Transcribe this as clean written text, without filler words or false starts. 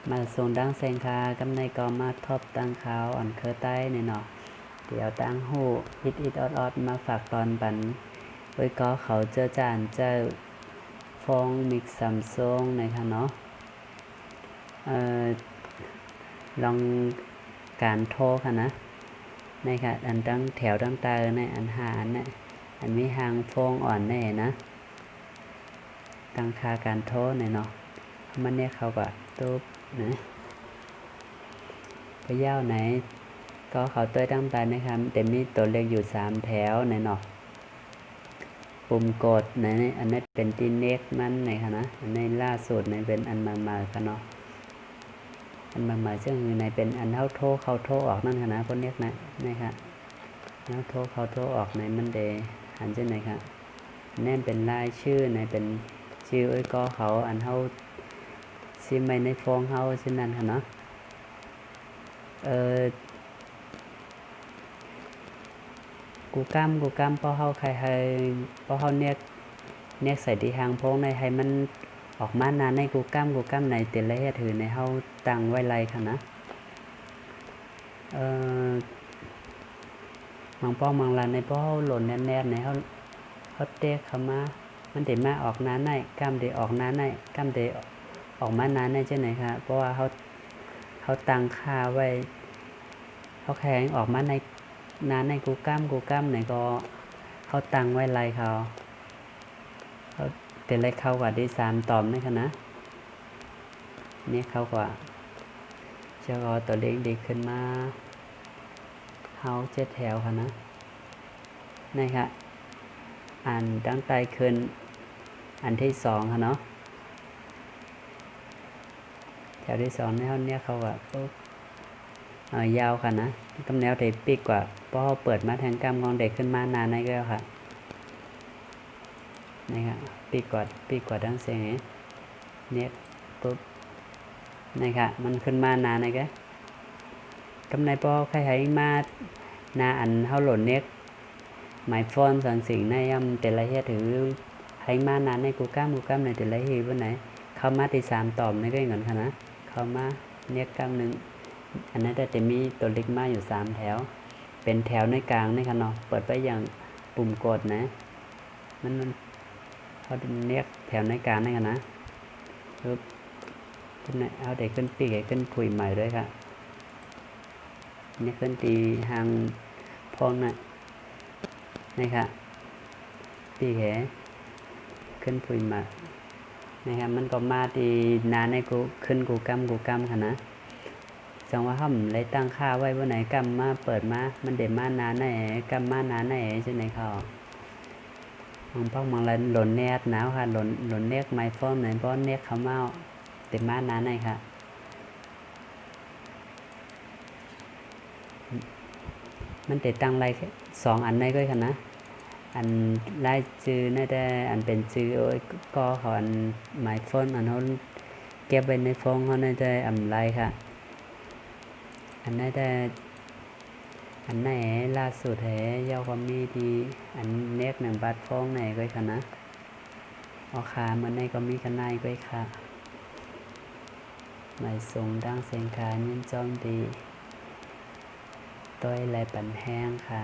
มาส่งดังเซงคากำในก็มาทบตั้งขาวอ่อนเคอใต้ในเนาะเดี๋ยวตั้งหูอิดออดมาฝากตอนบันไว้ก็เขาเจอจานเจอฟองมิกซัมซุงในค่ะเนาะลองการโทรค่ะนะในค่ะอันตั้งแถวตั้งตาในอันหาเนี่ยอันมีหางฟองอ่อนแน่นะตั้งค่าการโทรในเนาะมันเนี่ยเขาก็ตุ๊บนะไปยาวไหนก็เขาตัวตั้งตานะครับแต่มีตัวเลขอยู่3แถวในเนาะปุ่มกดในอันนี้เป็นตีเน็กมันในค่ะนะอันนี้ล่าสุดในเป็นอันมาค่ะเนาะอันมาซึ่งในเป็นอันเขาโทรออกนั่นค่ะนะพวกเน็กนะนี่ค่ะเขาโทรออกในมันเดหันเช่นไหนค่ะแน่นเป็นลายชื่อในเป็นชื่อก็เขาอันเขาซิมไปในฟองเขาเช่นนั้นค่ะเนาะกูกำพอเขาใครพอเขาเนี่ยใส่ที่หางพงในให้มันออกมานานในกูกำในเต็มเลยถือในเขาตั้งไว้ไรค่ะนะบางป้องบางร้านในพอเขาหล่นแน่นในเขาเตะเข้ามามันเดี๋ยวมาออกนานในกำเดี๋ยวออกนานในกำเดี๋ยวออกมานานในเช่นไหนคะเพราะว่าเขาตั้งค่าไว้เขาแข็งออกมาในนานในกูกำไหนก็เขาตั้งไว้ไรเขาเป็นไรเข้ากว่าที่3ตอมนี่ค่ะนะนี่เข้ากว่าจะรอตัวเล็กดีขึ้นมาเฮา7แถวค่ะนะนี่ค่ะอันตั้งใจขึ้นอันที่2ค่ะเนาะแถวที่2ในห้องนี้เขาว่ายาวค่ะนะกำแนวเทปีกกว่าเพราะเปิดมาแทงกำกองเด็กขึ้นมานานได้แล้วค่ะนี่ค่ะปีกกว่าดังเสียงเนี่ยปุ๊บนี่ค่ะมันขึ้นมานานได้ก็กำในพอใครให้มานาอันเฮาหล่นเน็กหมายฟอนสันสิ่งในแต่ละเฮ็ดถือให้มานานในกูกล้ามในแต่ละเฮ็ดวันไหนเข้ามาที่3ตอมในก็อย่างนั้นค่ะนะเข้ามาเน็กกล้ามนึงอันนั้นจะมีตัวเล็กมาอยู่3แถวเป็นแถวในกลางนี่ค่ะเนาะเปิดไปอย่างปุ่มกดนะมันเขาเน็กแถวในกลางนี่ค่ะนะปึ๊บเอาเด็กขึ้นปีกขึ้นคุยใหม่ด้วยค่ะนี่ขึ้นตีหางพองนะนี่ค่ะปีกขึ้นคุยมานะครับมันก็มาตีนานในกูขึ้นกูกำค่ะนะจังว่าห้ำเลยตั้งค่าไว้ว่าไหนกำมาเปิดมามันเด็ดมานานไหนกำมานานไหนใช่ไหมเขาบางพักบางหล่นแนบหนาวค่ะหล่นเนกไมโฟนไหนเพราะเนกเขาเมาเต็มมานานไหนค่ะมันติดตั้งไร2อันในก็ค่ะนะอันไล่ชื่อน่าจะอันเป็นชื่อก็เขาอันไมโฟนอันเขาเก็บไว้ในฟองเขาน่าจะอันไรค่ะอันน่าจะอันไหนล่าสุดยาวความมีดีอันเนก1 บาทฟองไหนก็ค่ะนะเอาขามันในก็มีกันในก็ค่ะไม่ส่งดังเสียงขายินจอมดีต้อยไหลปั่นแห้งค่ะ